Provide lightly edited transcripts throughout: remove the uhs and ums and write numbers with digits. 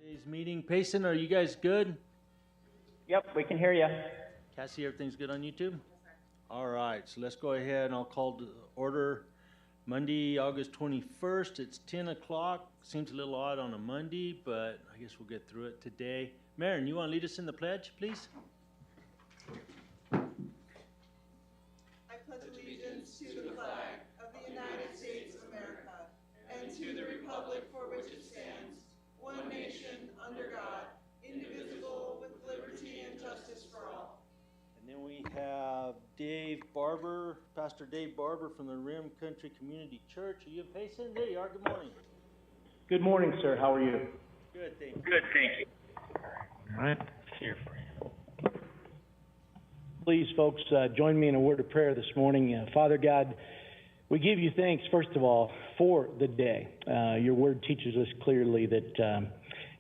Today's meeting. Payson, are you guys good? Yep, we can hear you. Cassie, everything's good on YouTube? All right, so let's go ahead and I'll call to order Monday, August 21st. It's 10 o'clock. Seems a little odd on a Monday, but I guess we'll get through it today. Marin, you want to lead us in the pledge, please? I pledge allegiance to the flag of the United States of America and to the republic for which it stands, one nation, under God, indivisible, with liberty and justice for all. And then we have Dave Barber, Pastor Dave Barber from the Rim Country Community Church. Are you in Payson? There you are. Good morning. Good morning, sir. How are you? Good, thank you. Good, thank you. All right, here for you. Please, folks, join me in a word of prayer this morning. Father God, we give you thanks, first of all, for the day. Your word teaches us clearly that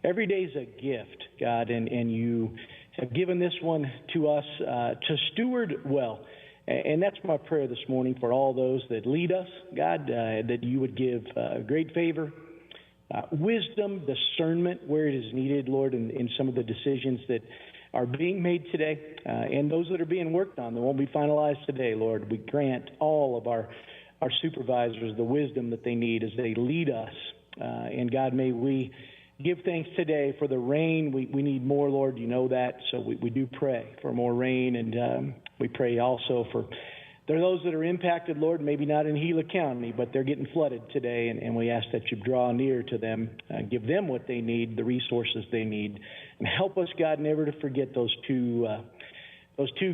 every day is a gift, God, and you have given this one to us to steward well. And that's my prayer this morning for all those that lead us, God, that you would give great favor, wisdom, discernment where it is needed, Lord, in some of the decisions that are being made today, and those that are being worked on that won't be finalized today, Lord. We grant all of our supervisors the wisdom that they need as they lead us. And God, may we give thanks today for the rain. We need more, Lord. You know that. So we do pray for more rain. And we pray also for there are those that are impacted, Lord, maybe not in Gila County, but they're getting flooded today. And we ask that you draw near to them, give them what they need, the resources they need. And help us, God, never to forget those two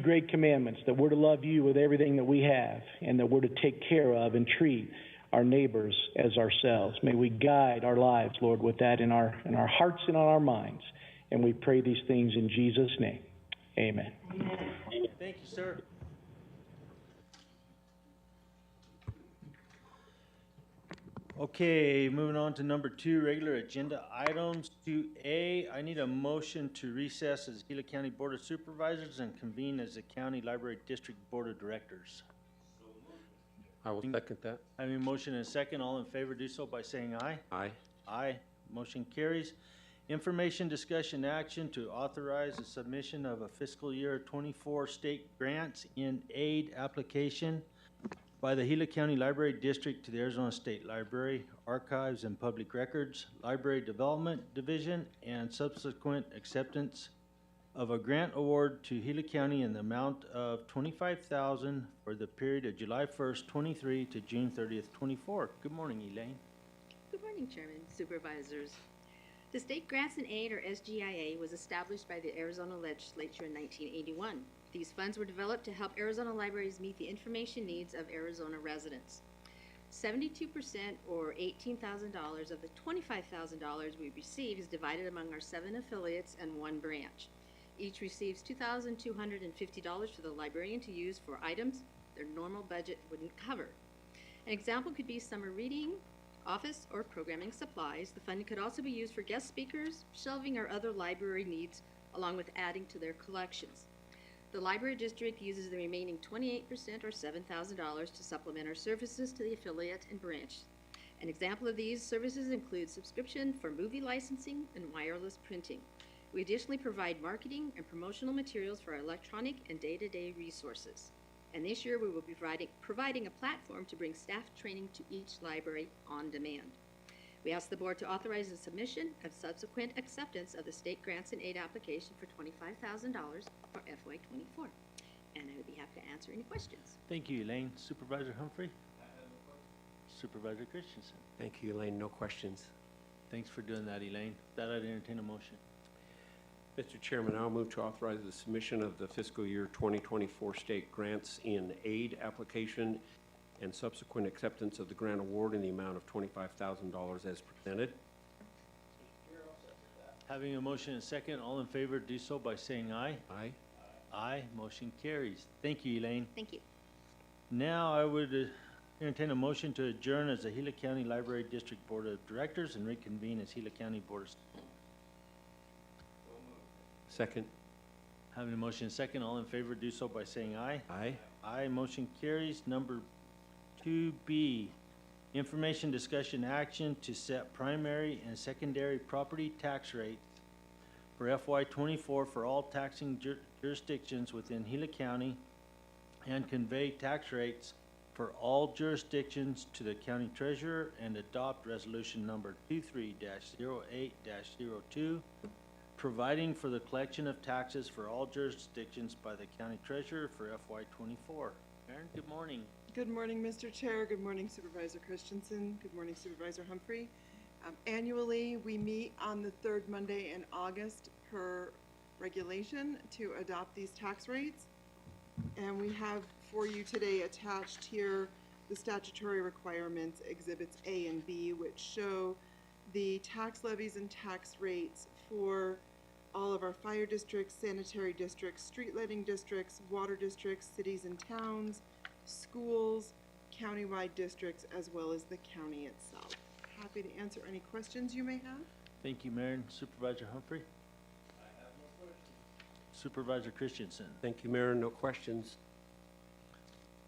great commandments, that we're to love you with everything that we have, and that we're to take care of and treat our neighbors as ourselves. May we guide our lives, Lord, with that in our hearts and on our minds. And we pray these things in Jesus' name. Amen. Amen. Thank you, sir. Okay, moving on to number 2, regular agenda items. 2A, I need a motion to recess as Gila County Board of Supervisors and convene as the County Library District Board of Directors. I will second that. Having a motion and a second, all in favor do so by saying aye. Aye. Aye. Motion carries. Information, discussion, action to authorize the submission of a fiscal year 24 state grants in aid application by the Gila County Library District to the Arizona State Library, Archives and Public Records, Library Development Division, and subsequent acceptance of a grant award to Gila County in the amount of $25,000 for the period of July 1st, 23 to June 30th, 24. Good morning, Elaine. Good morning, Chairman, Supervisors. The State Grants and Aid, or SGIA, was established by the Arizona Legislature in 1981. These funds were developed to help Arizona libraries meet the information needs of Arizona residents. 72%, or $18,000 of the $25,000 we receive is divided among our 7 affiliates and 1 branch. Each receives $2,250 for the librarian to use for items their normal budget wouldn't cover. An example could be summer reading, office or programming supplies. The fund could also be used for guest speakers, shelving, or other library needs, along with adding to their collections. The library district uses the remaining 28%, or $7,000, to supplement our services to the affiliate and branch. An example of these services includes subscription for movie licensing and wireless printing. We additionally provide marketing and promotional materials for our electronic and day-to-day resources. And this year we will be providing a platform to bring staff training to each library on demand. We ask the board to authorize the submission of subsequent acceptance of the state grants and aid application for $25,000 for FY24. And I would be happy to answer any questions. Thank you, Elaine. Supervisor Humphrey? Supervisor Christensen? Thank you, Elaine. No questions. Thanks for doing that, Elaine. That I'd entertain a motion. Mr. Chairman, I'll move to authorize the submission of the fiscal year 2024 state grants in aid application and subsequent acceptance of the grant award in the amount of $25,000 as presented. Having a motion and a second, all in favor do so by saying aye. Aye. Aye. Motion carries. Thank you, Elaine. Thank you. Now I would entertain a motion to adjourn as the Gila County Library District Board of Directors and reconvene as Gila County Board of... Second. Having a motion and a second, all in favor do so by saying aye. Aye. Aye. Motion carries. Number 2B, Information, discussion, action to set primary and secondary property tax rates for FY '24 for all taxing jurisdictions within Gila County and convey tax rates for all jurisdictions to the county treasurer and adopt resolution number 23-08-02, providing for the collection of taxes for all jurisdictions by the county treasurer for FY '24. Aaron, good morning. Good morning, Mr. Chair. Good morning, Supervisor Christensen. Good morning, Supervisor Humphrey. Annually, we meet on the third Monday in August per regulation to adopt these tax rates. And we have for you today attached here the statutory requirements, Exhibits A and B, which show the tax levies and tax rates for all of our fire districts, sanitary districts, street lighting districts, water districts, cities and towns, schools, countywide districts, as well as the county itself. Happy to answer any questions you may have. Thank you, Mayor. Supervisor Humphrey? I have no questions. Supervisor Christensen? Thank you, Mayor. No questions.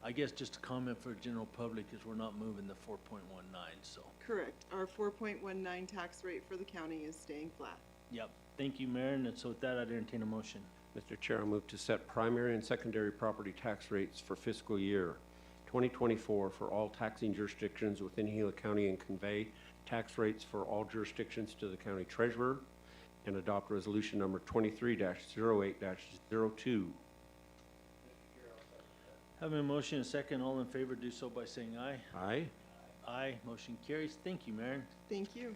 I guess just a comment for the general public is we're not moving the 4.19, so. Correct. Our 4.19 tax rate for the county is staying flat. Yep. Thank you, Mayor. And so with that, I'd entertain a motion. Mr. Chair, I move to set primary and secondary property tax rates for fiscal year 2024 for all taxing jurisdictions within Gila County and convey tax rates for all jurisdictions to the county treasurer and adopt resolution number 23-08-02. Having a motion and a second, all in favor do so by saying aye. Aye. Aye. Motion carries. Thank you, Mayor. Thank you.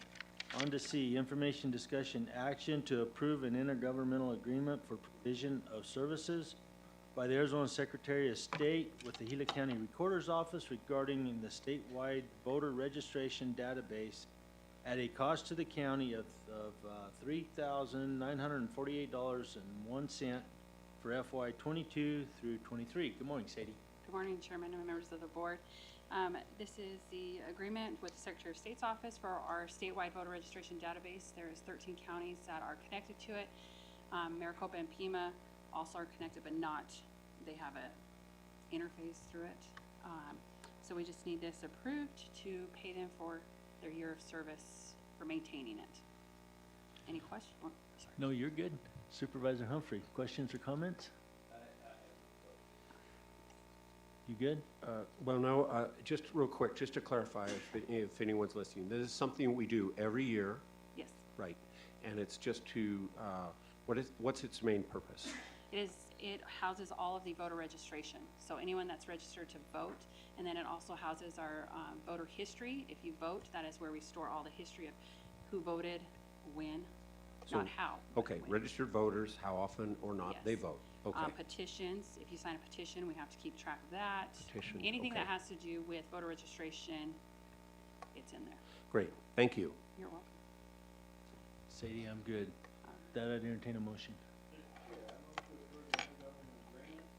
On to C, information, discussion, action to approve an intergovernmental agreement for provision of services by the Arizona Secretary of State with the Gila County Recorder's Office regarding the statewide voter registration database at a cost to the county of $3,948.01 for FY '22 through '23. Good morning, Sadie. Good morning, Chairman and members of the board. This is the agreement with the Secretary of State's office for our statewide voter registration database. There is 13 counties that are connected to it. Maricopa and Pima also are connected, but not, they have an interface through it. So we just need this approved to pay them for their year of service for maintaining it. Any questions? Oh, sorry. No, you're good. Supervisor Humphrey, questions or comments? You good? Well, no, just real quick, just to clarify, if anyone's listening, this is something we do every year, Yes. right? And it's just to, what's its main purpose? It houses all of the voter registration. So anyone that's registered to vote, and then it also houses our voter history. If you vote, that is where we store all the history of who voted, when, So- not how. but Okay, when. registered voters, how often or not they Yes. vote. Okay, Petitions, if you sign a petition, we have to keep track of that. Petition, Anything that okay. has to do with voter registration, it's in there. great, thank you. You're welcome. Sadie, I'm good. That I'd entertain a motion. Mr. Chair, I move to approve the intergovernmental agreement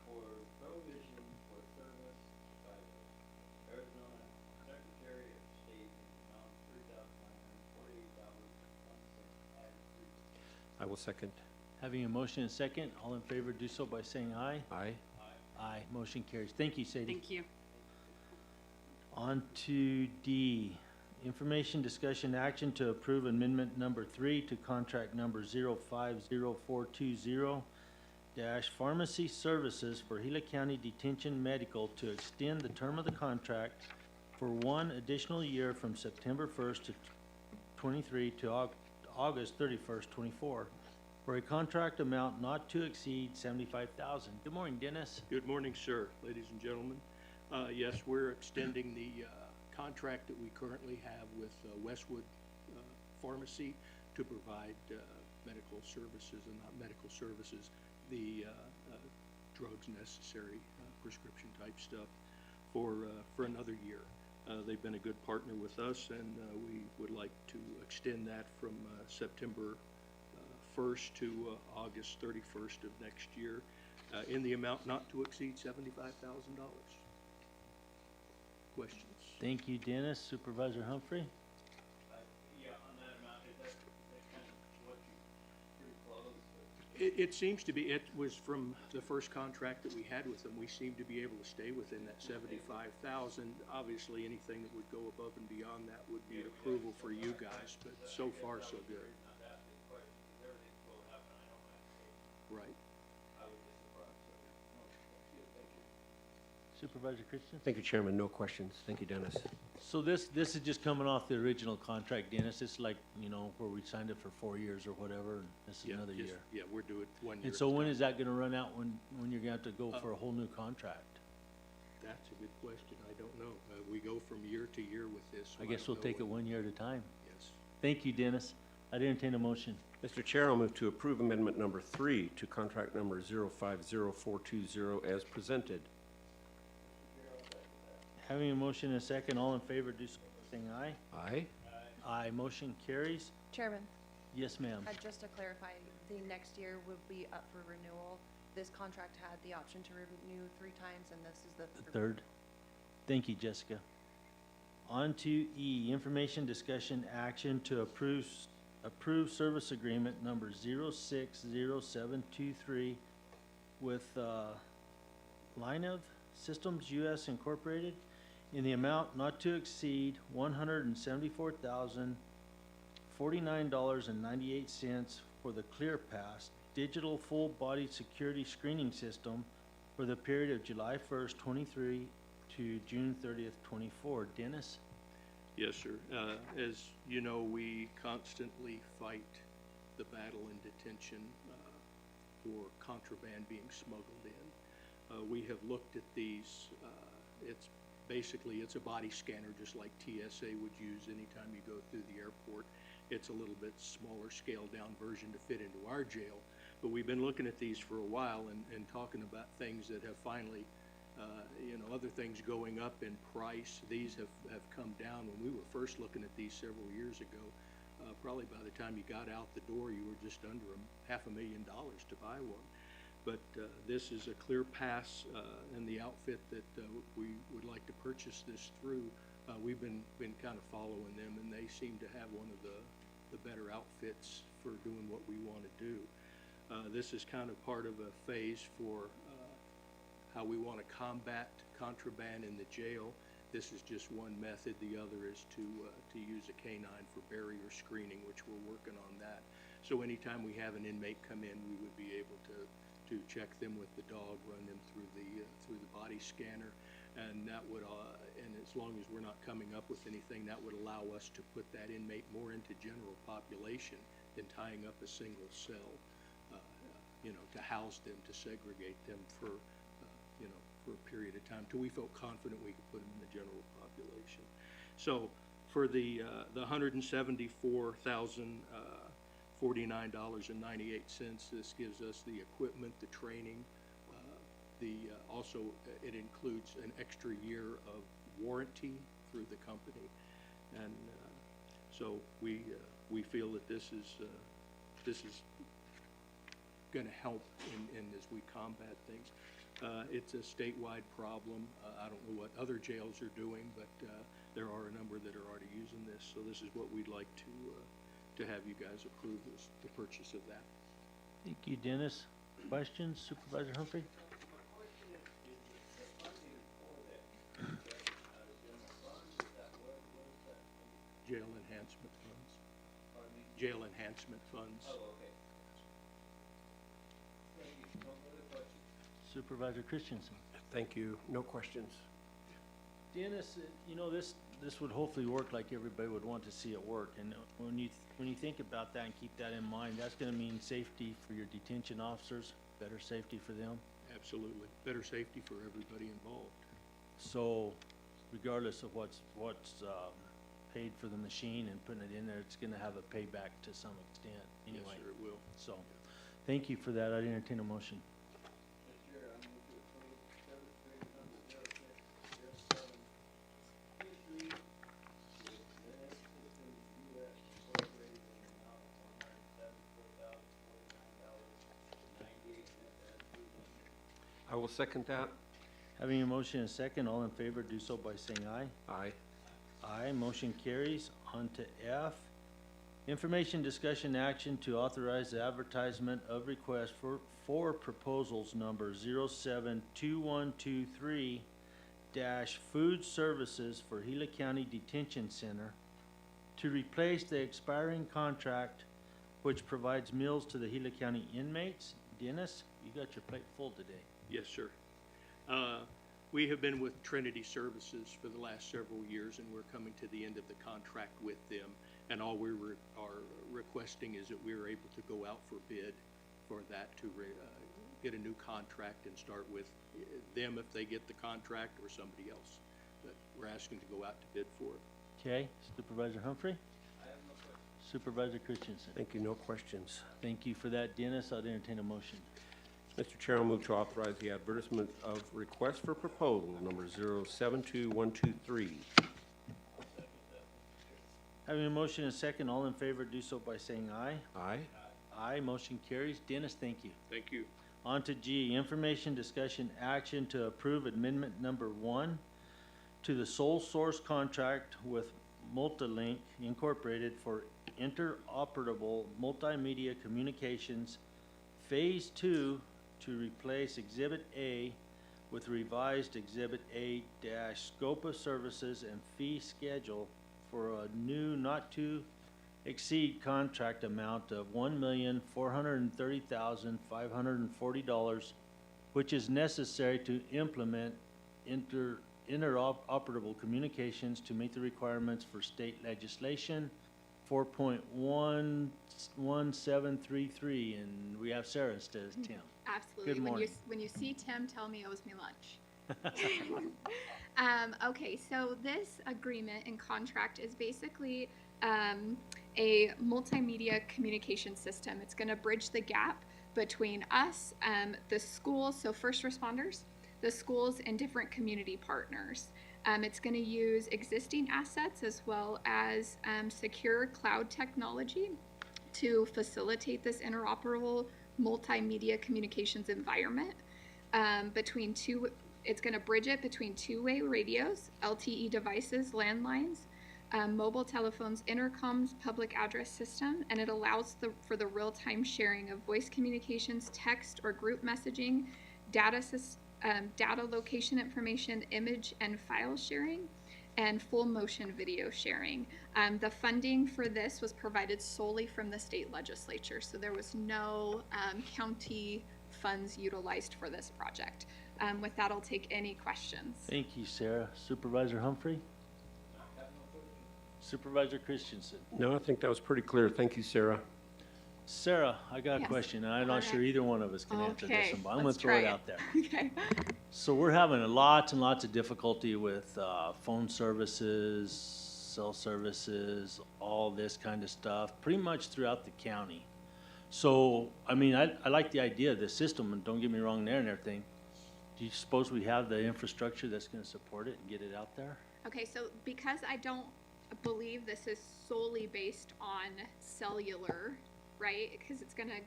for provision for service by the Arizona Secretary of State in the amount of $3,948.01 added to. I will second. Having a motion and a second, all in favor do so by saying aye. Aye. Aye. Motion carries. Thank you, Sadie. Thank you. On to D, information, discussion, action to approve amendment number 3 to contract number 050420 pharmacy services for Gila County Detention Medical to extend the term of the contract for 1 additional year from September 1st to 23 to August 31st, 24, for a contract amount not to exceed $75,000. Good morning, Dennis. Good morning, sir, ladies and gentlemen. Yes, we're extending the contract that we currently have with Westwood Pharmacy to provide medical services, and not medical services, the drugs necessary, prescription type stuff for another year. They've been a good partner with us, and we would like to extend that from September 1st to August 31st of next year, in the amount not to exceed $75,000. Questions? Thank you, Dennis. Supervisor Humphrey? Yeah, on that amount, is that kind of what you pretty close? It seems to be, it was from the first contract that we had with them, we seem to be able to stay within that 75,000. Obviously, anything that would go above and beyond that would be approval for you guys, but so far, so good. Right. Supervisor Christensen? Thank you, Chairman. No questions. Thank you, Dennis. So this is just coming off the original contract, Dennis. It's like, you know, where we signed it for 4 years or whatever, and this is Yeah, another just- year. Yeah, we're doing 1 year. And so when is that gonna run out, when you're gonna have to go for a whole new contract? That's a good question. I don't know. We go from year to year with this. so I guess don't we'll know take it when- 1 year at a time. Yes. Thank you, Dennis. I'd entertain a motion. Mr. Chair, I'll move to approve amendment number 3 to contract number 050420 as presented. Having a motion and a second, all in favor, do so by saying aye. Aye. Aye, motion carries. Chairman, Yes, ma'am. just to clarify, the next year would be up for renewal. This contract had the option to renew 3 times, and this is the Third. Thank you, Jessica. On to E, information discussion action to approve service agreement number 060723 with Line of Systems US Incorporated in the amount not to exceed $174,049.98 for the ClearPass digital full-body security screening system for the period of July 1st, 23 to June 30th, 24. Dennis? Yes, sir. As you know, we constantly fight the battle in detention for contraband being smuggled in. We have looked at these. It's a body scanner, just like TSA would use anytime you go through the airport. It's a little bit smaller, scaled-down version to fit into our jail. But we've been looking at these for a while and talking about things that have finally, other things going up in price. These have come down. When we were first looking at these several years ago, probably by the time you got out the door, you were just under $500,000 to buy one. But this is a ClearPass, and the outfit that we would like to purchase this through. We've been kind of following them, and they seem to have one of the better outfits for doing what we want to do. This is kind of part of a phase for how we want to combat contraband in the jail. This is just one method. The other is to use a canine for barrier screening, which we're working on that. So anytime we have an inmate come in, we would be able to check them with the dog, run them through the body scanner, and that would and as long as we're not coming up with anything, that would allow us to put that inmate more into general population than tying up a single cell, to house them, to segregate them for a period of time till we felt confident we could put them in the general population. So for the $174,049.98, this gives us the equipment, the training, also it includes an extra year of warranty through the company, and so we feel that this is going to help in as we combat things. It's a statewide problem. I don't know what other jails are doing, but there are a number that are already using this. So this is what we'd like to have you guys approve, is the purchase of that. Thank you, Dennis. Questions, Supervisor Humphrey? Jail enhancement funds. Jail enhancement funds. Supervisor Christensen? Thank you. No questions. Dennis, this would hopefully work like everybody would want to see it work. And when you think about that and keep that in mind, that's going to mean safety for your detention officers, better safety for them. Absolutely. Better safety for everybody involved. So regardless of what's paid for the machine and putting it in there, it's going to have a payback to some extent anyway. Yes, sir, it will. So thank you for that. I'd entertain a motion. Mr. Chair, I move to approve service agreement number 060723 with Linux Systems US Incorporated in the amount of $174,049.98 as presented. I will second that. Having a motion and a second, all in favor do so by saying aye. Aye. Aye, motion carries. On to F, Information, discussion, action to authorize the advertisement of request for proposals number 072123 food services for Gila County Detention Center to replace the expiring contract which provides meals to the Gila County inmates. Dennis, you got your plate full today. Yes, sir. We have been with Trinity Services for the last several years, and we're coming to the end of the contract with them. And all we are requesting is that we are able to go out for bid for that to get a new contract and start with them if they get the contract or somebody else. But we're asking to go out to bid for it. Okay, Supervisor Humphrey? Supervisor Christensen? Thank you, no questions. Thank you for that, Dennis. I'll entertain a motion. Mr. Chair, I'll move to authorize the advertisement of request for proposal number 072123. Having a motion and a second, all in favor do so by saying aye. Aye. Aye, motion carries. Dennis, thank you. Thank you. On to G, information, discussion, action to approve amendment number 1 to the sole source contract with Multilink Incorporated for interoperable multimedia communications Phase 2 to replace Exhibit A with revised Exhibit A - scope of services and fee schedule for a new not to exceed contract amount of $1,430,540, which is necessary to implement interoperable communications to meet the requirements for state legislation 4.11733, and we have Sarah instead of Tim. Absolutely. Good morning. When you see Tim, tell me it was me lunch. Okay, so this agreement and contract is basically a multimedia communication system. It's going to bridge the gap between us, the schools, so first responders, the schools, and different community partners. It's going to use existing assets as well as secure cloud technology to facilitate this interoperable multimedia communications environment it's going to bridge it between two-way radios, LTE devices, landlines, mobile telephones, intercoms, public address system, and it allows for the real-time sharing of voice communications, text or group messaging, data location information, image and file sharing, and full motion video sharing. The funding for this was provided solely from the state legislature, so there was no county funds utilized for this project. With that, I'll take any questions. Thank you, Sarah. Supervisor Humphrey? Supervisor Christensen? No, I think that was pretty clear. Thank you, Sarah. Sarah, I got a Yes. question, and I'm not All sure right. either one of us can answer this Okay, one, but I'm gonna let's throw it try out there. Okay. So we're having lots and lots of difficulty with phone services, cell services, all this kind of stuff, pretty much throughout the county. So, I mean, I like the idea of this system, and don't get me wrong there and everything. Do you suppose we have the infrastructure that's gonna support it and get it out there? Okay, so because I don't believe this is solely based on cellular, right? Because it's gonna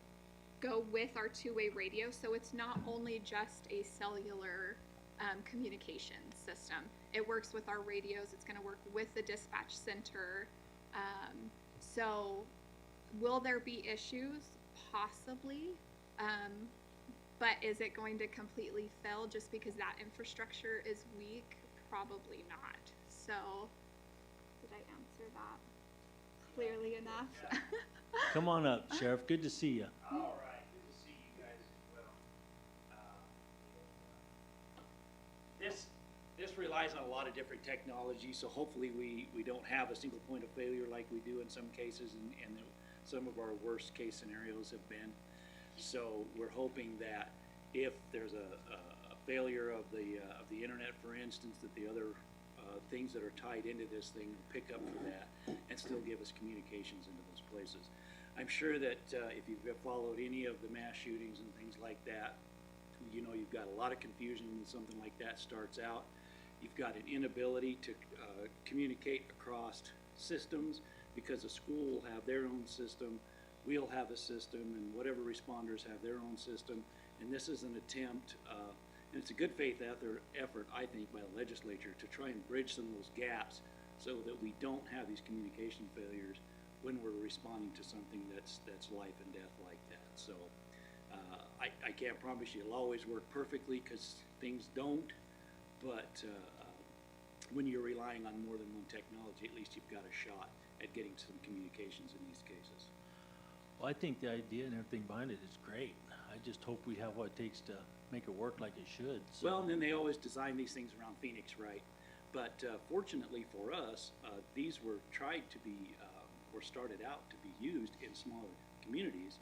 go with our two-way radio, so it's not only just a cellular communication system. It works with our radios. It's gonna work with the dispatch center. So will there be issues? Possibly. But is it going to completely fail just because that infrastructure is weak? Probably not. So, did I answer that clearly enough? Come on up, Sheriff, good to see you. All right, good to see you guys as well. This relies on a lot of different technologies, so hopefully we don't have a single point of failure like we do in some cases, and some of our worst case scenarios have been. So we're hoping that if there's a failure of the internet, for instance, that the other things that are tied into this thing will pick up for that and still give us communications into those places. I'm sure that if you've followed any of the mass shootings and things like that, you know you've got a lot of confusion when something like that starts out. You've got an inability to communicate across systems because the school will have their own system, we'll have a system, and whatever responders have their own system. And this is an attempt, and it's a good faith effort, I think, by the legislature to try and bridge some of those gaps so that we don't have these communication failures when we're responding to something that's life and death like that. So I can't promise you it'll always work perfectly, because things don't, but when you're relying on more than one technology, at least you've got a shot at getting some communications in these cases. Well, I think the idea and everything behind it is great. I just hope we have what it takes to make it work like it should. So. Well, and then they always design these things around Phoenix, right? But fortunately for us, these were tried to be, or started out to be used in smaller communities,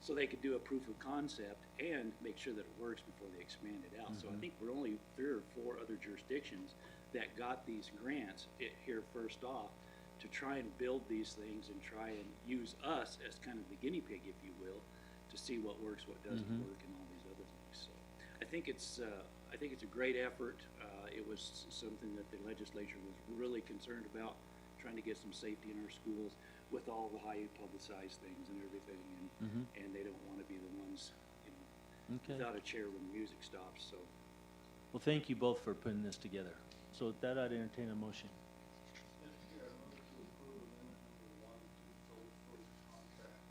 so they could do a proof of concept and make sure that it works before they expand it out. So I think we're only 3 or 4 other jurisdictions that got these grants here first off to try and build these things and try and use us as kind of the guinea pig, if you will, to see what works, what doesn't work, and all these other things. So I think it's a great effort. It was something that the legislature was really concerned about, trying to get some safety in our schools with all the highly publicized things and everything, and they don't want to be the ones, you know, without a chair when the music stops. So, Well, thank you both for putting this together. So with that, I'd entertain a motion. Mr. Chair, I move to approve amendment number 1 to sole source contract.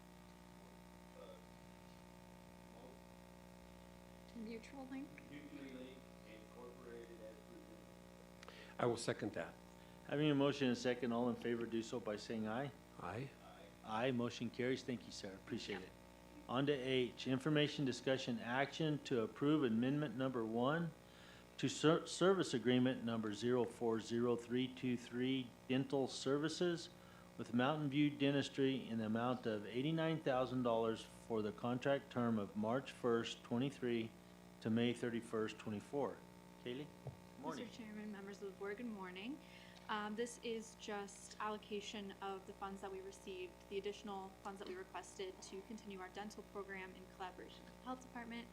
Mutual link. Mutually linked and incorporated as presented. I will second that. Having a motion and a second, all in favor do so by saying aye. Aye. Aye, motion carries. Thank you, Sarah. Appreciate it. On to H, information, discussion, action to approve amendment number 1 to service agreement number 040323 dental services with Mountain View Dentistry in the amount of $89,000 for the contract term of March 1st, 23 to May 31st, 24. Kaylee? Good morning. Mr. Chairman, members of the board, good morning. This is just allocation of the funds that we received, the additional funds that we requested to continue our dental program in collaboration with the health department.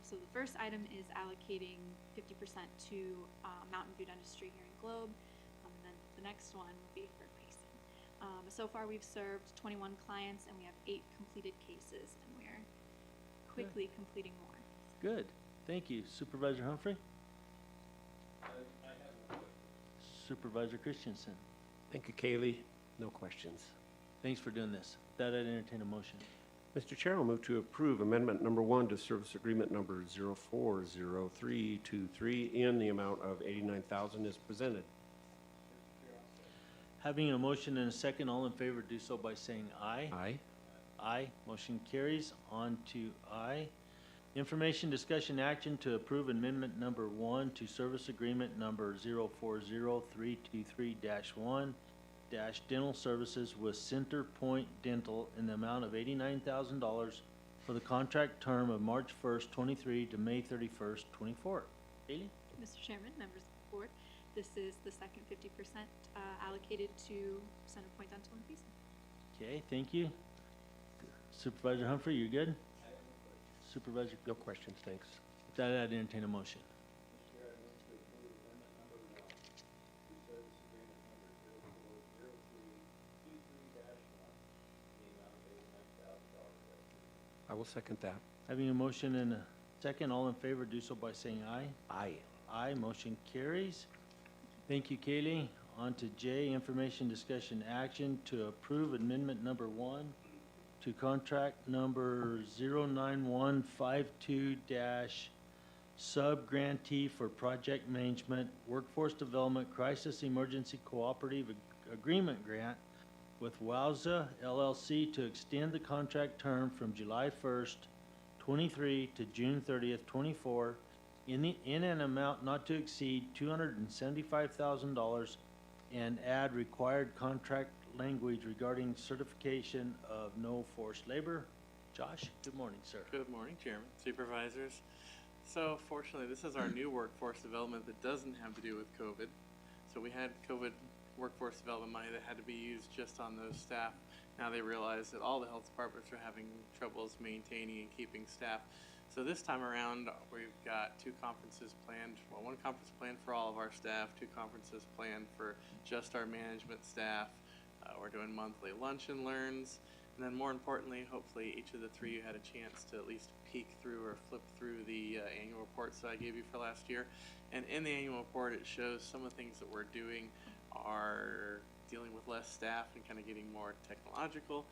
So the first item is allocating 50% to Mountain View Dentistry here in Globe, and then the next one will be for Payson. So far we've served 21 clients and we have 8 completed cases, and we're quickly completing more. Good. Thank you. Supervisor Humphrey? I have no question. Supervisor Christensen? Thank you, Kaylee. No questions. Thanks for doing this. That I'd entertain a motion. Mr. Chair, I'll move to approve amendment number 1 to service agreement number 040323 in the amount of $89,000 as presented. Having a motion and a second, all in favor do so by saying aye. Aye. Aye. Motion carries. On to I. Information, discussion, action to approve amendment number 1 to service agreement number 040323-1 dental services with Center Point Dental in the amount of $89,000 for the contract term of March 1st, 23 to May 31st, 24. Haley? Mr. Chairman, members of the board, this is the second 50% allocated to Center Point Dental and Payson. Okay, thank you. Supervisor Humphrey, you good? Supervisor, No questions, thanks. with that, I'd entertain a motion. Mr. Chair, I move to approve amendment number 1 to service agreement number 040323-1 in the amount of $89,000 as presented. I will second that. Having a motion and a second, all in favor do so by saying aye. Aye. Aye, motion carries. Thank you, Kaylee. On to J, information, discussion, action to approve amendment number 1 to contract number 09152- sub-grantee for project management, workforce development, crisis emergency cooperative agreement grant with Wowza LLC to extend the contract term from July 1st, 23 to June 30th, 24 in an amount not to exceed $275,000 and add required contract language regarding certification of no forced labor. Josh, good morning, sir. Good morning, Chairman, Supervisors. So fortunately, this is our new workforce development that doesn't have to do with COVID. So we had COVID workforce development money that had to be used just on those staff. Now they realize that all the health departments are having troubles maintaining and keeping staff. So this time around, we've got 2 conferences planned. Well, 1 conference planned for all of our staff, 2 conferences planned for just our management staff. We're doing monthly lunch and learns. And then more importantly, hopefully each of the 3 you had a chance to at least peek through or flip through the annual reports that I gave you for last year. And in the annual report, it shows some of the things that we're doing are dealing with less staff and kind of getting more technological.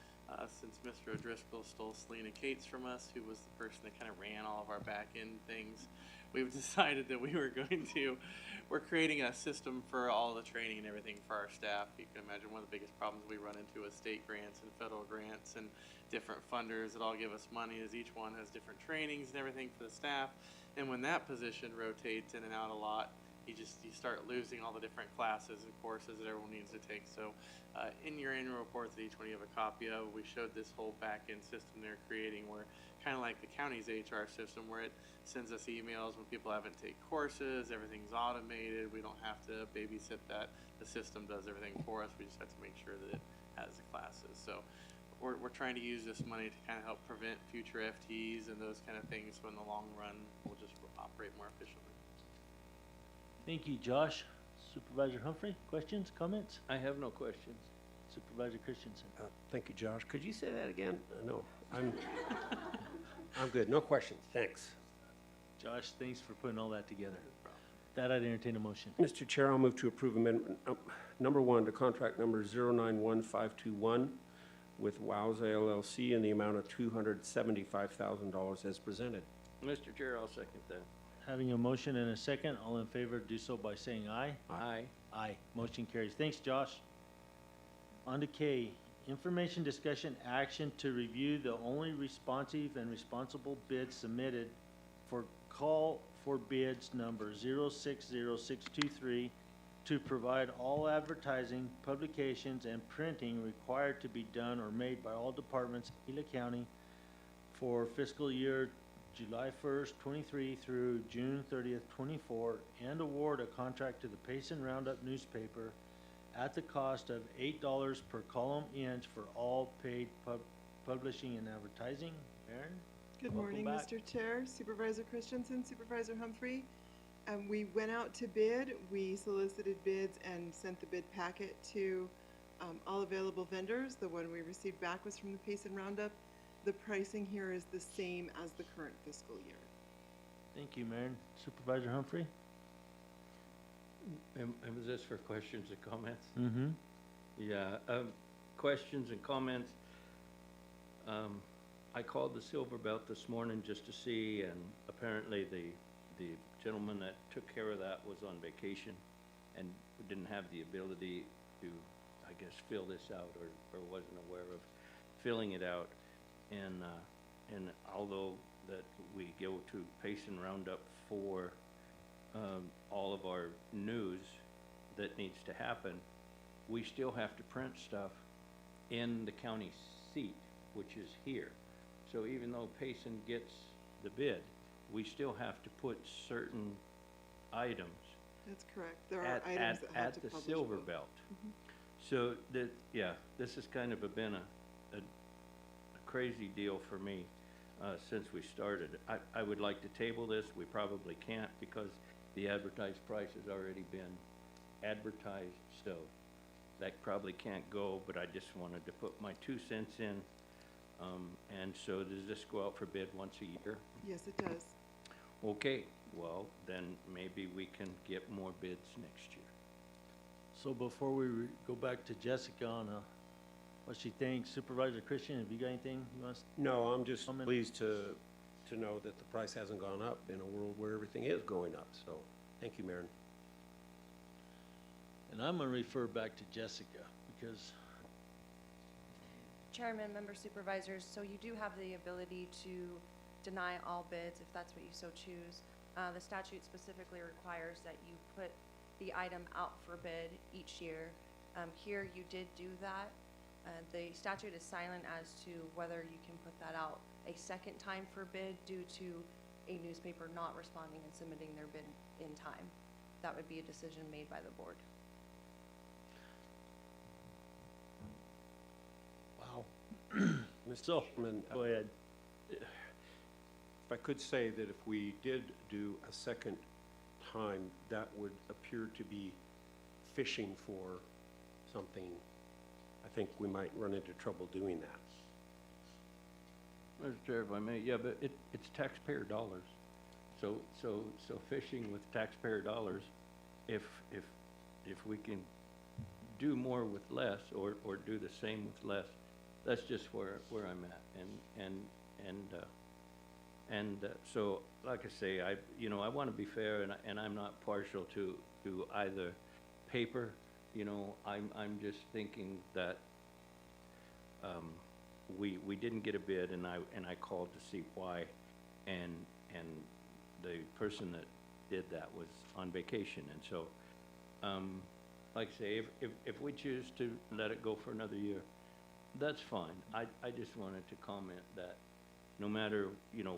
Since Mr. O'Driscoll stole Selena Cates from us, who was the person that kind of ran all of our back end things, we've decided that we're creating a system for all the training and everything for our staff. You can imagine one of the biggest problems we run into with state grants and federal grants and different funders that all give us money is each one has different trainings and everything for the staff. And when that position rotates in and out a lot, you start losing all the different classes and courses that everyone needs to take. So in your annual report that each one you have a copy of, we showed this whole back-end system they're creating where kind of like the county's HR system where it sends us emails when people haven't taken courses, everything's automated, we don't have to babysit that, the system does everything for us, we just have to make sure that it has the classes. So we're trying to use this money to kind of help prevent future FTEs and those kind of things, so in the long run we'll just operate more efficiently. Thank you, Josh. Supervisor Humphrey, questions, comments? I have no questions. Supervisor Christensen. Thank you, Josh. Could you say that again? No, I'm good. No questions. Thanks. Josh, thanks for putting all that together. That I'd entertain a motion. Mr. Chair, I'll move to approve amendment number 1 to contract number 091521 with WOWS LLC in the amount of $275,000 as presented. Mr. Chair, I'll second that. Having a motion and a second, all in favor do so by saying aye. Aye. Aye. Motion carries. Thanks, Josh. On to K, information, discussion, action to review the only responsive and responsible bids submitted for call for bids number 060623 to provide all advertising, publications, and printing required to be done or made by all departments in Gila County for fiscal year July 1st, 23 through June 30th, 24, and award a contract to the Payson Roundup newspaper at the cost of $8 per column inch for all paid publishing and advertising. Aaron? Good Welcome morning, back. Mr. Chair, Supervisor Christensen, Supervisor Humphrey. We went out to bid, we solicited bids and sent the bid packet to all available vendors. The one we received back was from the Payson Roundup. The pricing here is the same as the current fiscal year. Thank you, Mayor. Supervisor Humphrey? And was this for questions or comments? Mm-hmm. Yeah, questions and comments. I called the Silver Belt this morning just to see, and apparently the gentleman that took care of that was on vacation and didn't have the ability to, I guess, fill this out or wasn't aware of filling it out. And although that we go to Payson Roundup for all of our news that needs to happen, we still have to print stuff in the county seat, which is here. So even though Payson gets the bid, we still have to put certain items That's correct. There are items that have to at the publish Silver with. Belt. So that, yeah, this has kind of been a crazy deal for me since we started. I would like to table this. We probably can't because the advertised price has already been advertised, so that probably can't go, but I just wanted to put my 2 cents in. And so does this go out for bid once a year? Yes, it does. Okay, well, then maybe we can get more bids next year. So before we go back to Jessica on what she thinks, Supervisor Christian, have you got anything you want to? No, I'm just Comment? pleased to know that the price hasn't gone up in a world where everything is going up. So, thank you, Mayor. And I'm going to refer back to Jessica because Chairman, members, supervisors, so you do have the ability to deny all bids if that's what you so choose. The statute specifically requires that you put the item out for bid each year. Here you did do that. The statute is silent as to whether you can put that out a second time for bid due to a newspaper not responding and submitting their bid in time. That would be a decision made by the board. Wow. So, Chairman, go ahead. if I could say that if we did do a second time, that would appear to be fishing for something. I think we might run into trouble doing that. Mr. Chair, if I may, yeah, but it's taxpayer dollars. So fishing with taxpayer dollars, if we can do more with less or do the same with less. That's just where I'm at. So, like I say, I want to be fair, and I'm not partial to either paper. I'm just thinking that we didn't get a bid, and I called to see why, and the person that did that was on vacation, and so, like I say, if we choose to let it go for another year, that's fine. I just wanted to comment that no matter,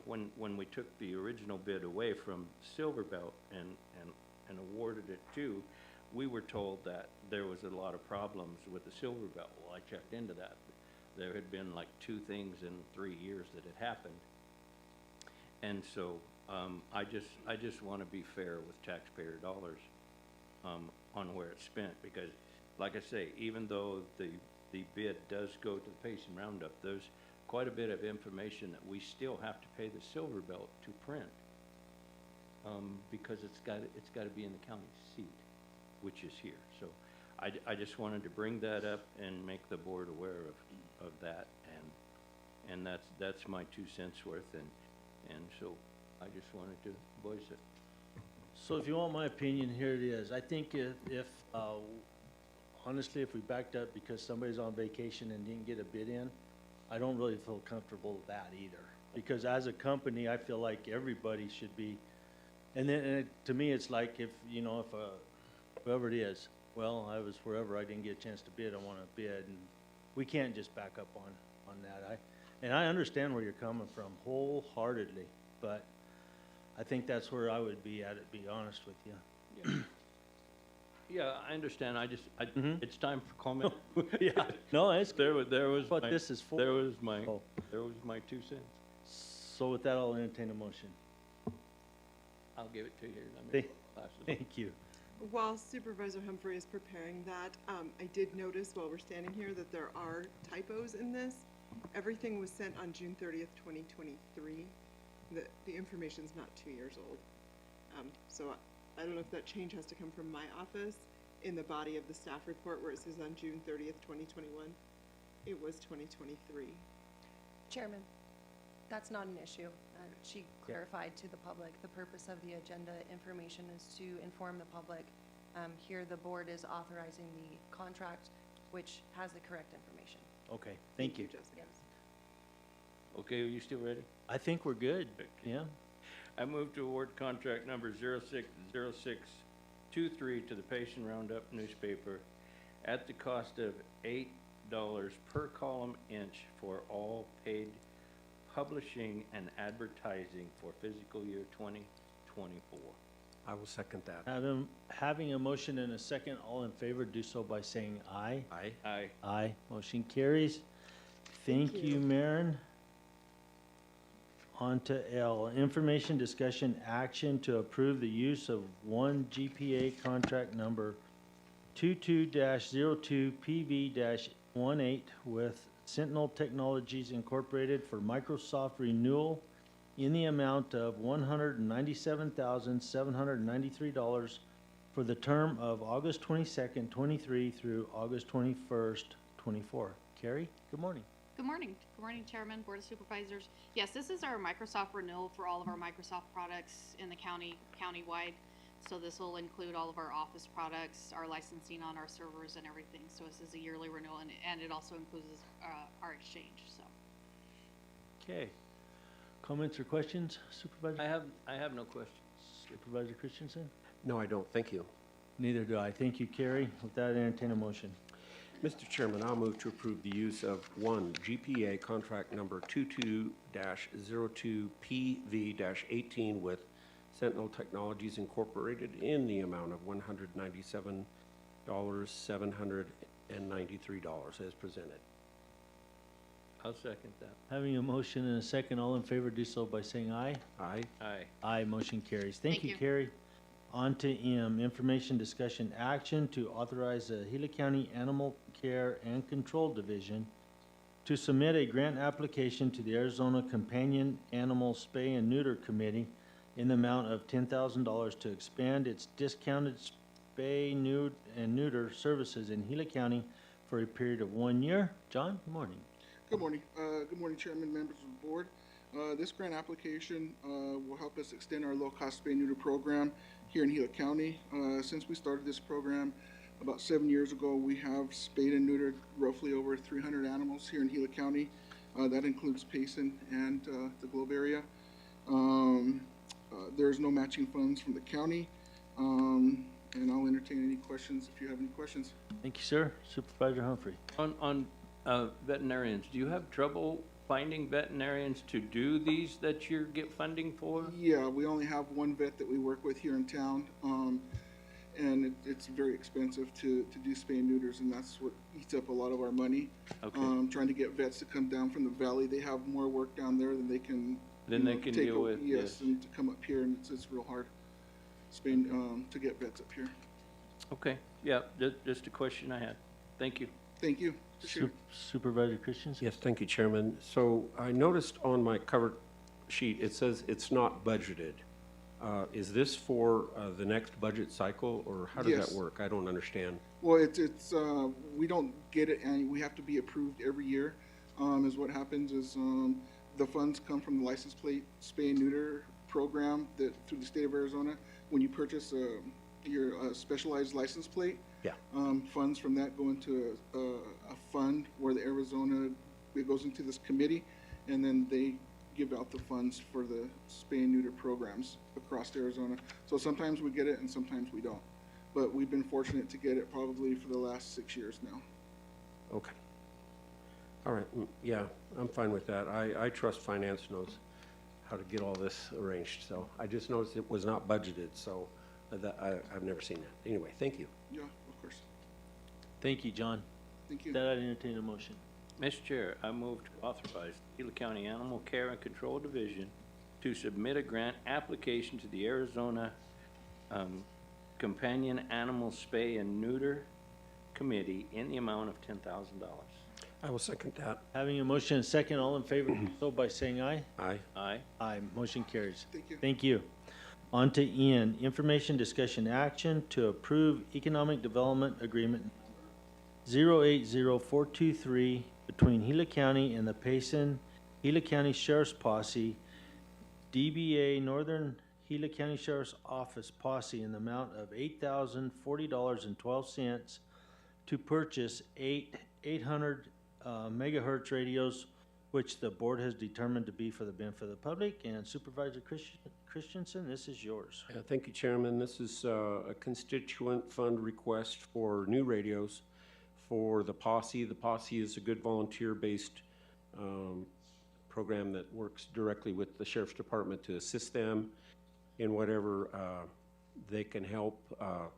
when we took the original bid away from Silverbelt and awarded it to, we were told that there was a lot of problems with the Silverbelt. Well, I checked into that. There had been like 2 things in 3 years that had happened. And so, I just want to be fair with taxpayer dollars, on where it's spent, because, like I say, even though the bid does go to the Payson Roundup, there's quite a bit of information that we still have to pay the Silverbelt to print, because it's got to be in the county seat, which is here. So I just wanted to bring that up and make the board aware of that, and that's my 2 cents worth, and so I just wanted to voice it. So if you want my opinion, here it is. I think if honestly, if we backed up because somebody's on vacation and didn't get a bid in, I don't really feel comfortable with that either. Because as a company, I feel like everybody should be, and to me, it's like if whoever it is, well, I was wherever, I didn't get a chance to bid, I want to bid, and we can't just back up on that. I understand where you're coming from wholeheartedly, but I think that's where I would be at it, be honest with you. Yeah. Yeah, I understand. It's time for comment. Yeah, no, it's, There was what my, this is for. there was my 2 cents. So with that, I'll entertain a motion. I'll give it to you here. Let me glasses. Thank you. While Supervisor Humphrey is preparing that, I did notice while we're standing here that there are typos in this. Everything was sent on June 30th, 2023. The information's not 2 years old. So I don't know if that change has to come from my office. In the body of the staff report where it says on June 30th, 2021, it was 2023. Chairman, that's not an issue. She clarified to the public, the purpose of the agenda information is to inform the public. Here, the board is authorizing the contract, which has the correct information. Okay, thank you. Jessica. Okay, are you still ready? I think we're good, yeah. I move to award contract number 060623 to the Payson Roundup newspaper at the cost of $8 per column inch for all paid publishing and advertising for fiscal year 2024. I will second that. Having a motion and a second, all in favor, do so by saying aye. Aye. Aye. Aye, motion carries. Thank you, Maren. On to L, information, discussion, action to approve the use of 1 GPA contract number 22-02PV-18 with Sentinel Technologies Incorporated for Microsoft renewal in the amount of $197,793 for the term of August 22nd, 23 through August 21st, 24. Carrie, good morning. Good morning. Good morning, Chairman, Board of Supervisors. Yes, this is our Microsoft renewal for all of our Microsoft products in the countywide. So this will include all of our Office products, our licensing on our servers and everything. So this is a yearly renewal, and it also includes our exchange, so. Okay. Comments or questions, Supervisor? I have no questions. Supervisor Christensen? No, I don't. Thank you. Neither do I. Thank you, Carrie. With that, I entertain a motion. Mr. Chairman, I'll move to approve the use of 1 GPA contract number 22-02PV-18 with Sentinel Technologies Incorporated in the amount of $197,793 as presented. I'll second that. Having a motion and a second, all in favor, do so by saying aye. Aye. Aye. Aye, motion carries. Thank Thank you, you. Carrie. On to M, information, discussion, action to authorize the Gila County Animal Care and Control Division to submit a grant application to the Arizona Companion Animal Spay and Neuter Committee in the amount of $10,000 to expand its discounted spay, and neuter services in Gila County for a period of 1 year. John, good morning. Good morning. Good morning, Chairman, members of the board. This grant application will help us extend our low-cost spay neuter program here in Gila County. Since we started this program about 7 years ago, we have spayed and neutered roughly over 300 animals here in Gila County. That includes Payson and the Globe area. There's no matching funds from the county, and I'll entertain any questions if you have any questions. Thank you, sir. Supervisor Humphrey. On veterinarians, do you have trouble finding veterinarians to do these that you get funding for? Yeah, we only have one vet that we work with here in town, and it's very expensive to do spay and neuters, and that's what eats up a lot of our money. Okay. Trying to get vets to come down from the valley, they have more work down there than they can. Deal with. Yes, and to come up here, and it's real hard, Spain, to get vets up here. Okay, yeah, just a question I had. Thank you. Thank you. Sure. Supervisor Christensen? Yes, thank you, Chairman. So I noticed on my cover sheet, it says it's not budgeted. Is this for the next budget cycle, or how does Yes. that work? I don't understand. Well, it's we don't get it, and we have to be approved every year. Is what happens is the funds come from the license plate spay and neuter program that through the state of Arizona. When you purchase your specialized license plate, Yeah. Funds from that go into a fund where the Arizona, it goes into this committee, and then they give out the funds for the spay and neuter programs across Arizona. So sometimes we get it and sometimes we don't. But we've been fortunate to get it probably for the last 6 years now. Okay. All right, yeah, I'm fine with that. I trust finance knows how to get all this arranged, so I just noticed it was not budgeted, so I've never seen that. Anyway, thank you. Yeah, of course. Thank you, John. Thank you. That I'd entertain a motion. Mr. Chair, I move to authorize the Gila County Animal Care and Control Division to submit a grant application to the Arizona Companion Animal Spay and Neuter Committee in the amount of $10,000. I will second that. Having a motion and second, all in favor, so by saying aye. Aye. Aye. Aye. Motion carries. Thank you. Thank you. On to N, information, discussion, action to approve economic development agreement 080423 between Gila County and the Payson Gila County Sheriff's Posse, DBA Northern Gila County Sheriff's Office Posse in the amount of $8,040.12 to purchase 800 megahertz radios, which the board has determined to be for the benefit of the public. And Supervisor Christensen, this is yours. Thank you, Chairman. This is a constituent fund request for new radios for the Posse. The Posse is a good volunteer-based program that works directly with the Sheriff's Department to assist them in whatever they can help.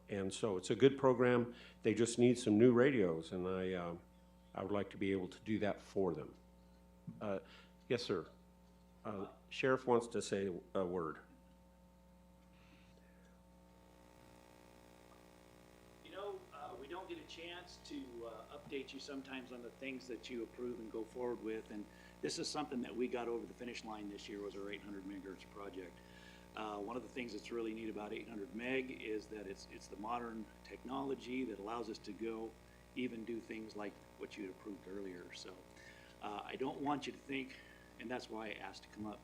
And so it's a good program. They just need some new radios, and I would like to be able to do that for them. Yes, sir. Sheriff wants to say a word. You know, we don't get a chance to update you sometimes on the things that you approve and go forward with, and this is something that we got over the finish line this year, was our 800 megahertz project. One of the things that's really neat about 800 meg is that it's the modern technology that allows us to go even do things like what you had approved earlier. So I don't want you to think, and that's why I asked to come up,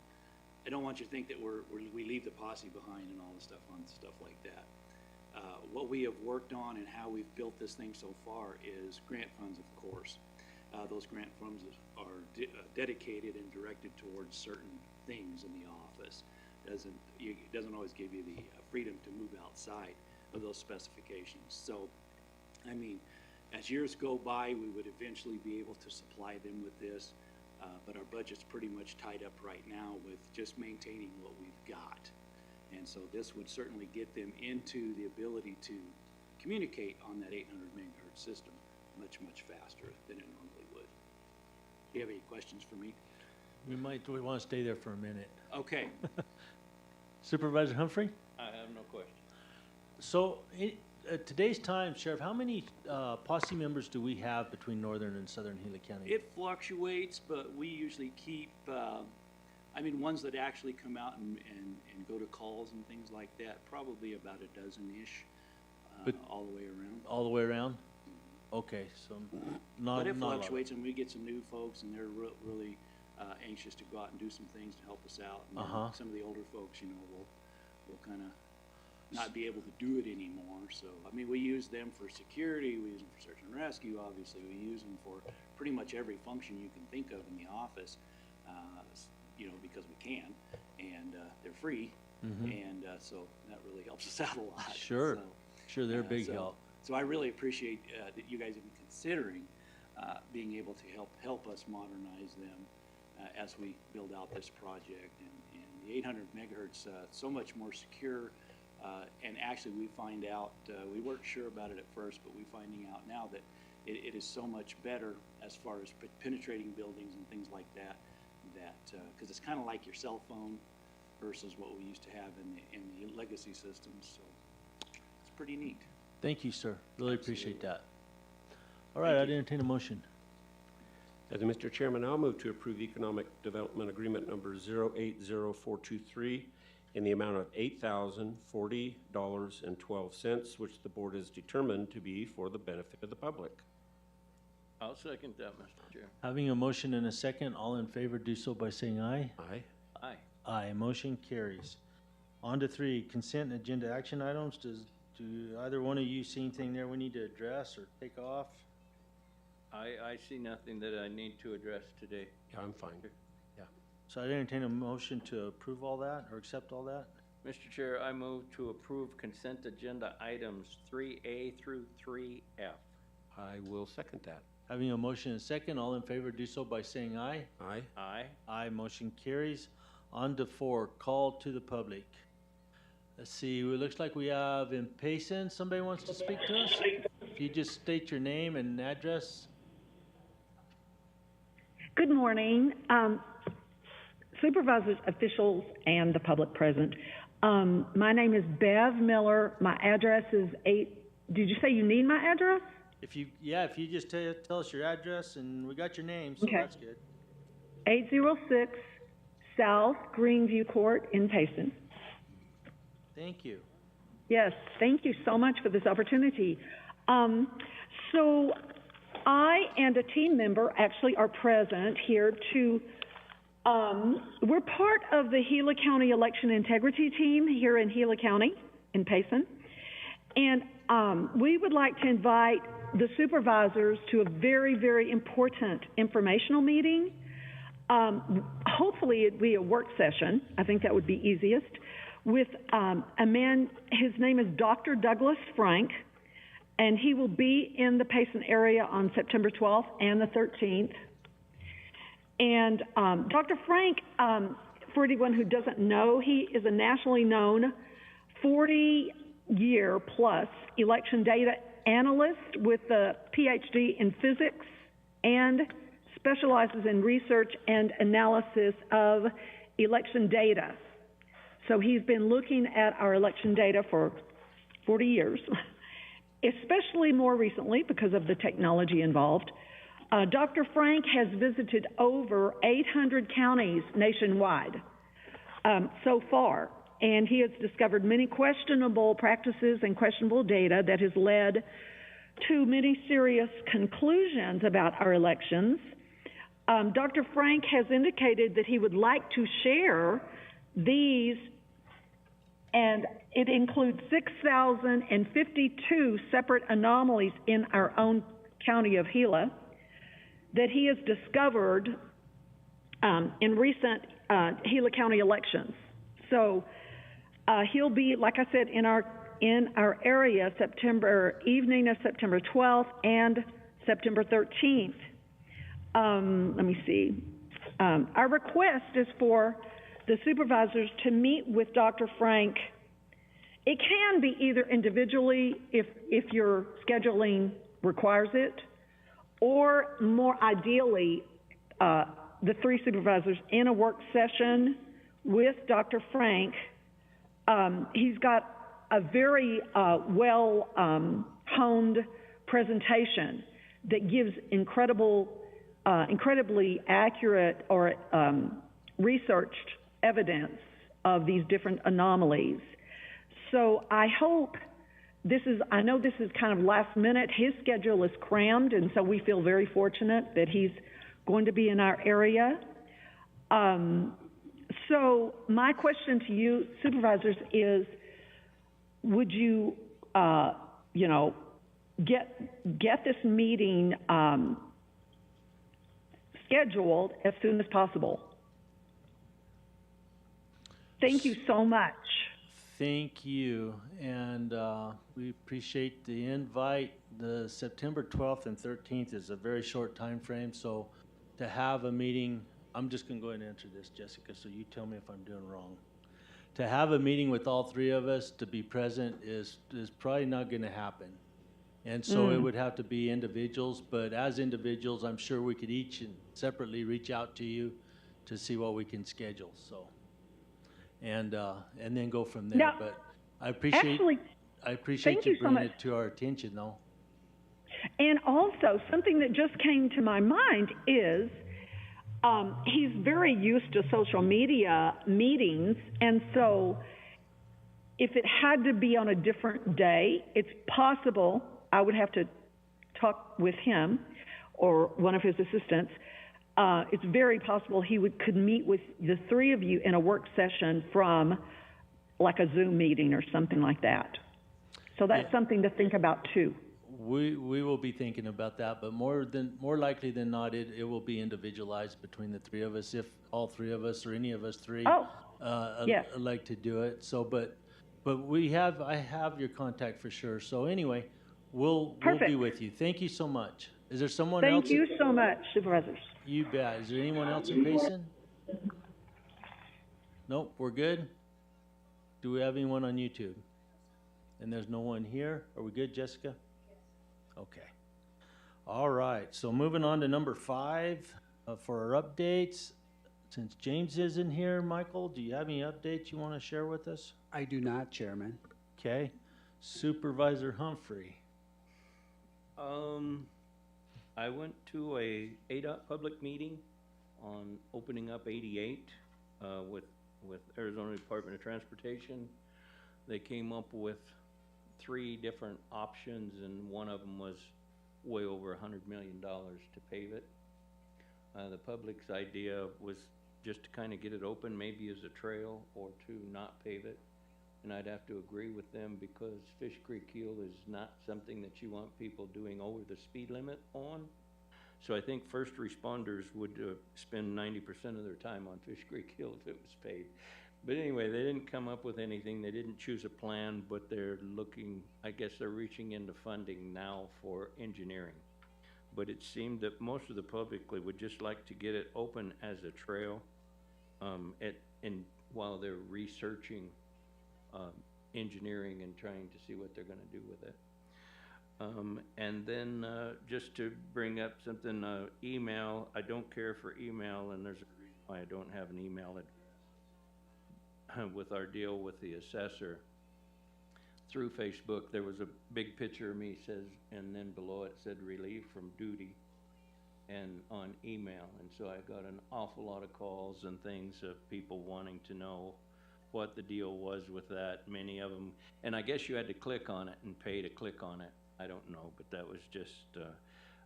I don't want you to think that we leave the Posse behind and all the stuff on stuff like that. What we have worked on and how we've built this thing so far is grant funds, of course. Those grant funds are dedicated and directed towards certain things in the office. It doesn't always give you the freedom to move outside of those specifications. So, I mean, as years go by, we would eventually be able to supply them with this, but our budget's pretty much tied up right now with just maintaining what we've got. And so this would certainly get them into the ability to communicate on that 800 megahertz system much, much faster than it normally would. Do you have any questions for me? We want to stay there for a minute. Okay. Supervisor Humphrey? I have no question. So, at today's time, Sheriff, how many posse members do we have between Northern and Southern Gila County? It fluctuates, but we usually keep, ones that actually come out and go to calls and things like that, probably about a dozen-ish. all the way around. All the way around? Okay, so not, But it not a lot. fluctuates, and we get some new folks, and they're really anxious to go out and do some things to help us out. And then some of the older folks, you know, will kind of not be able to do it anymore. So, I mean, we use them for security, we use them for search and rescue, obviously. We use them for pretty much every function you can think of in the office, you know, because we can, and they're free. And so that really helps us out a lot. Sure, So, sure, they're a big help. So I really appreciate that you guys even considering being able to help us modernize them as we build out this project. And the 800 megahertz, so much more secure. And actually, we find out, we weren't sure about it at first, but we're finding out now that it is so much better as far as penetrating buildings and things like that, because it's kind of like your cell phone versus what we used to have in the legacy systems. So it's pretty neat. Thank you, sir. Really appreciate that. All right, I'd entertain a motion. As Mr. Chairman, I'll move to approve Economic Development Agreement number 080423 in the amount of $8,040.12, which the board has determined to be for the benefit of the public. I'll second that, Mr. Chair. Having a motion and a second, all in favor do so by saying aye. Aye. Aye. Aye, motion carries. On to 3, consent agenda action items. Do either one of you see anything there we need to address or take off? I see nothing that I need to address today. Yeah, I'm fine. Yeah. So I'd entertain a motion to approve all that or accept all that. Mr. Chair, I move to approve consent agenda items 3A through 3F. I will second that. Having a motion and a second, all in favor do so by saying aye. Aye. Aye. Aye, motion carries. On to 4, call to the public. Let's see, it looks like we have in Payson, somebody wants to speak to us? If you just state your name and address. Good morning, supervisors, officials, and the public present. My name is Bev Miller. My address is 8, did you say you need my address? If you just tell us your address, and we got your name, so Okay. that's good. 806 South Greenview Court in Payson. Thank you. Yes, thank you so much for this opportunity. So I and a team member actually are present here to, we're part of the Gila County Election Integrity Team here in Gila County in Payson. And we would like to invite the supervisors to a very, very important informational meeting. Hopefully it'd be a work session. I think that would be easiest. With a man, his name is Dr. Douglas Frank, and he will be in the Payson area on September 12th and the 13th. And Dr. Frank, for anyone who doesn't know, he is a nationally known 40-year plus election data analyst with a PhD in physics and specializes in research and analysis of election data. So he's been looking at our election data for 40 years, especially more recently because of the technology involved. Dr. Frank has visited over 800 counties nationwide so far, and he has discovered many questionable practices and questionable data that has led to many serious conclusions about our elections. Dr. Frank has indicated that he would like to share these, and it includes 6,052 separate anomalies in our own county of Gila that he has discovered in recent Gila County elections. So he'll be, like I said, in our area evening of September 12th and September 13th. Let me see. Our request is for the supervisors to meet with Dr. Frank. It can be either individually if your scheduling requires it, or more ideally, the 3 supervisors in a work session with Dr. Frank. He's got a very well-honed presentation that gives incredibly accurate or researched evidence of these different anomalies. So I hope I know this is kind of last minute. His schedule is crammed, and so we feel very fortunate that he's going to be in our area. So my question to you supervisors is, would you, get this meeting scheduled as soon as possible? Thank you so much. Thank you, and we appreciate the invite. The September 12th and 13th is a very short time frame, so to have a meeting, I'm just going to go ahead and answer this, Jessica, so you tell me if I'm doing wrong. To have a meeting with all three of us to be present is probably not going to happen. And so it would have to be individuals, but as individuals, I'm sure we could each and separately reach out to you to see what we can schedule, so. And then go from there. Now, but I appreciate you bringing it to our attention, though. And also, something that just came to my mind is he's very used to social media meetings, and so if it had to be on a different day, it's possible I would have to talk with him or one of his assistants. It's very possible he could meet with the three of you in a work session from like a Zoom meeting or something like that. So that's something to think about too. We will be thinking about that, but more likely than not, it will be individualized between the three of us, if all three of us or any of us three like to do it. So, but I have your contact for sure. So anyway, we'll be with you. Thank you so much. Is there someone else? Thank you so much, supervisors. You bet. Is there anyone else in Payson? Nope, we're good. Do we have anyone on YouTube? And there's no one here. Are we good, Jessica? Okay. All right. So moving on to number 5 for our updates. Since James isn't here, Michael, do you have any updates you want to share with us? I do not, Chairman. Okay. Supervisor Humphrey. I went to a ADOT public meeting on opening up 88 with Arizona Department of Transportation. They came up with 3 different options, and one of them was way over $100 million to pave it. The public's idea was just to kind of get it open, maybe as a trail, or to not pave it. And I'd have to agree with them, because Fish Creek Hill is not something that you want people doing over the speed limit on. So I think first responders would spend 90% of their time on Fish Creek Hill if it was paved. But anyway, they didn't come up with anything. They didn't choose a plan, but they're looking, I guess they're reaching into funding now for engineering. But it seemed that most of the public would just like to get it open as a trail while they're researching engineering and trying to see what they're going to do with it. And then just to bring up something, email. I don't care for email, and there's a reason why I don't have an email with our deal with the assessor. Through Facebook, there was a big picture of me, and then below it said relief from duty, and on email. And so I got an awful lot of calls and things of people wanting to know what the deal was with that. Many of them, and I guess you had to click on it and pay to click on it. I don't know, but that was just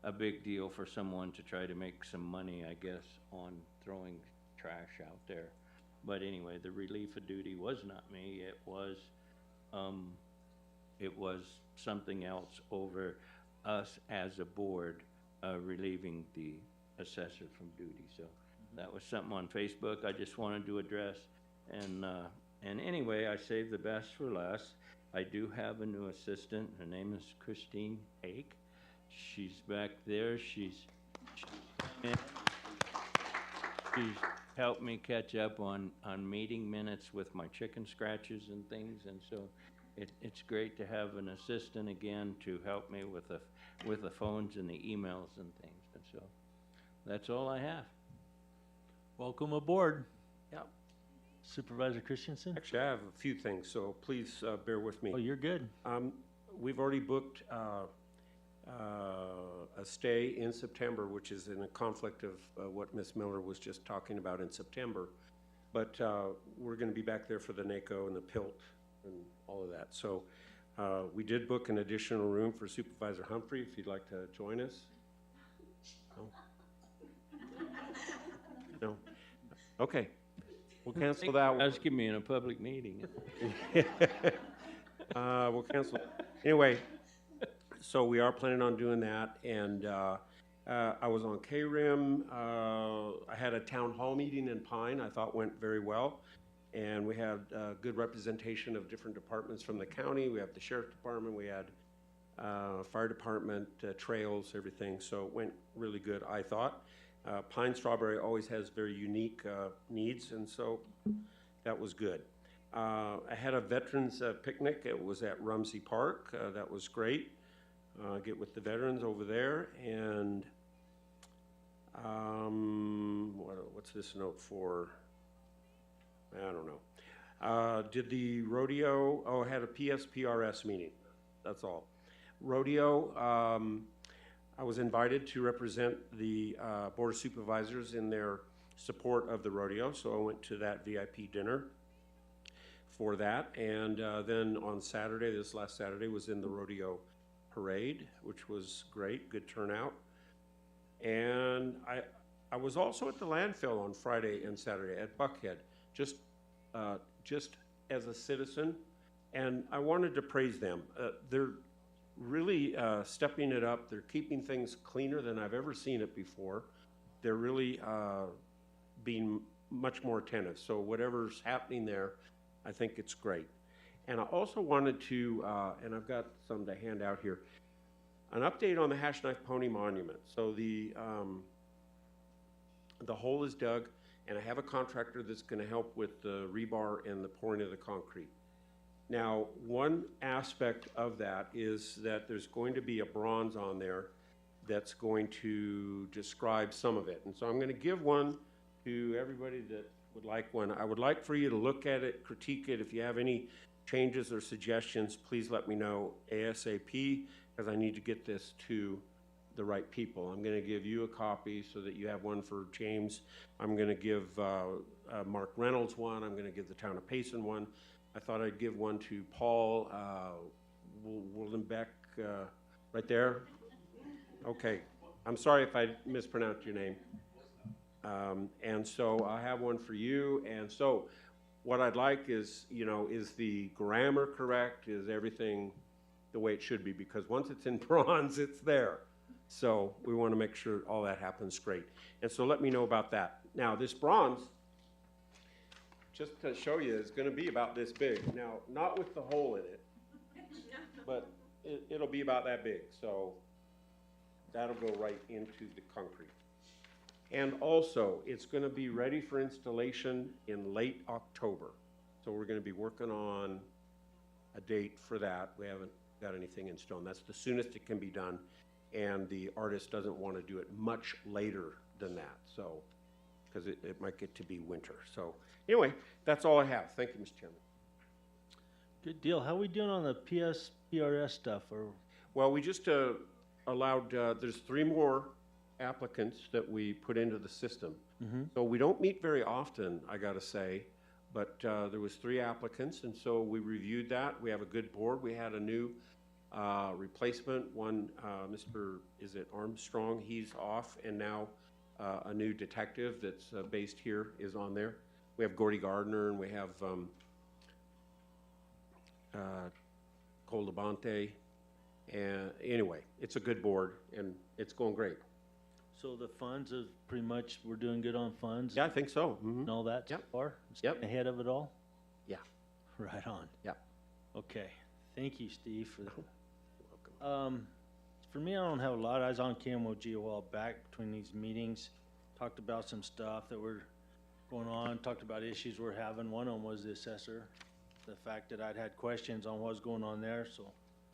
a big deal for someone to try to make some money, I guess, on throwing trash out there. But anyway, the relief of duty was not me. It was something else over us as a board relieving the assessor from duty. So that was something on Facebook I just wanted to address. And anyway, I saved the best for last. I do have a new assistant. Her name is Christine Hake. She's back there. She's helped me catch up on meeting minutes with my chicken scratches and things, and so it's great to have an assistant again to help me with the phones and the emails and things. And so that's all I have. Welcome aboard. Yep. Supervisor Christensen? Actually, I have a few things, so please bear with me. Oh, you're good. We've already booked a stay in September, which is in a conflict of what Ms. Miller was just talking about in September. But we're going to be back there for the NACO and the PILT and all of that. So We did book an additional room for Supervisor Humphrey, if you'd like to join us. No? No? Okay. We'll cancel that one. Asking me in a public meeting. We'll cancel. Anyway, so we are planning on doing that, and I was on KRIM. I had a town hall meeting in Pine. I thought went very well, and we had good representation of different departments from the county. We have the sheriff department. We had fire department, trails, everything. So it went really good, I thought. Pine Strawberry always has very unique needs, and so that was good. I had a veterans picnic. It was at Rumsey Park. That was great. Get with the veterans over there. And what's this note for? I don't know. Did the rodeo? Oh, I had a PSPRS meeting. That's all. Rodeo. I was invited to represent the Board of Supervisors in their support of the rodeo, so I went to that VIP dinner for that. And then on Saturday, this last Saturday, was in the rodeo parade, which was great, good turnout. And I was also at the landfill on Friday and Saturday at Buckhead, just as a citizen, and I wanted to praise them. They're really stepping it up. They're keeping things cleaner than I've ever seen it before. They're really being much more attentive. So whatever's happening there, I think it's great. And I also wanted to, and I've got some to hand out here, an update on the Hash Knife Pony Monument. So the hole is dug, and I have a contractor that's going to help with the rebar and the pouring of the concrete. Now, one aspect of that is that there's going to be a bronze on there that's going to describe some of it. And so I'm going to give one to everybody that would like one. I would like for you to look at it, critique it. If you have any changes or suggestions, please let me know ASAP, because I need to get this to the right people. I'm going to give you a copy so that you have one for James. I'm going to give Mark Reynolds one. I'm going to give the town of Payson one. I thought I'd give one to Paul Wildenbeck, right there. Okay. I'm sorry if I mispronounced your name. And so I have one for you. And so what I'd like is, is the grammar correct? Is everything the way it should be? Because once it's in bronze, it's there. So we want to make sure all that happens great. And so let me know about that. Now, this bronze, just to show you, is going to be about this big. Now, not with the hole in it, but it'll be about that big. So that'll go right into the concrete. And also, it's going to be ready for installation in late October. So we're going to be working on a date for that. We haven't got anything in stone. That's the soonest it can be done. And the artist doesn't want to do it much later than that. So, because it might get to be winter. So anyway, that's all I have. Thank you, Mr. Chairman. Good deal. How are we doing on the PSPRS stuff? Or well, we just allowed, there's 3 more applicants that we put into the system. Mm-hmm. So we don't meet very often, I got to say, but there was 3 applicants, and so we reviewed that. We have a good board. We had a new replacement, one, Mr. Is it Armstrong? He's off, and now a new detective that's based here is on there. We have Gordy Gardner, and we have Cole Labonte. And anyway, it's a good board, and it's going great. so the funds is pretty much, we're doing good on funds? Yeah, I think so. Mm-hmm. And all that so far? Yep. Ahead of it all? Yeah. Right on. Yep. Okay. Thank you, Steve, for that. You're welcome. For me, I don't have a lot. I was on KMOG a while back between these meetings. Talked about some stuff that were going on, talked about issues we're having. One of them was the assessor. The fact that I'd had questions on what was going on there, so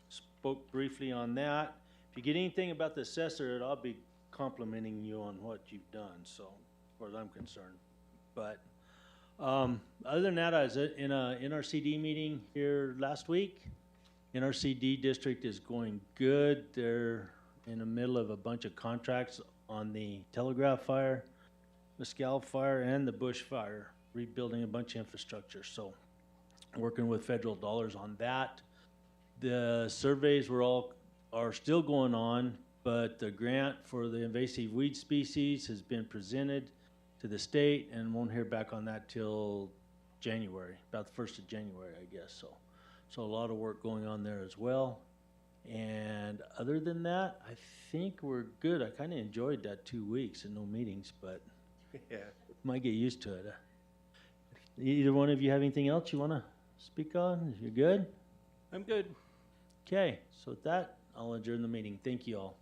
spoke briefly on that. If you get anything about the assessor, I'll be complimenting you on what you've done, so as far as I'm concerned. But other than that, I was in a NRCD meeting here last week. NRCD district is going good. They're in the middle of a bunch of contracts on the Telegraph fire, Mescal fire, and the Bush fire, rebuilding a bunch of infrastructure. So working with federal dollars on that. The surveys are still going on, but the grant for the invasive weed species has been presented to the state and won't hear back on that till January, about the 1st of January, I guess, so. So a lot of work going on there as well. And other than that, I think we're good. I kind of enjoyed that 2 weeks and no meetings, but Yeah. might get used to it. Either one of you have anything else you want to speak on? You're good? I'm good. Okay, so with that, I'll adjourn the meeting. Thank you all.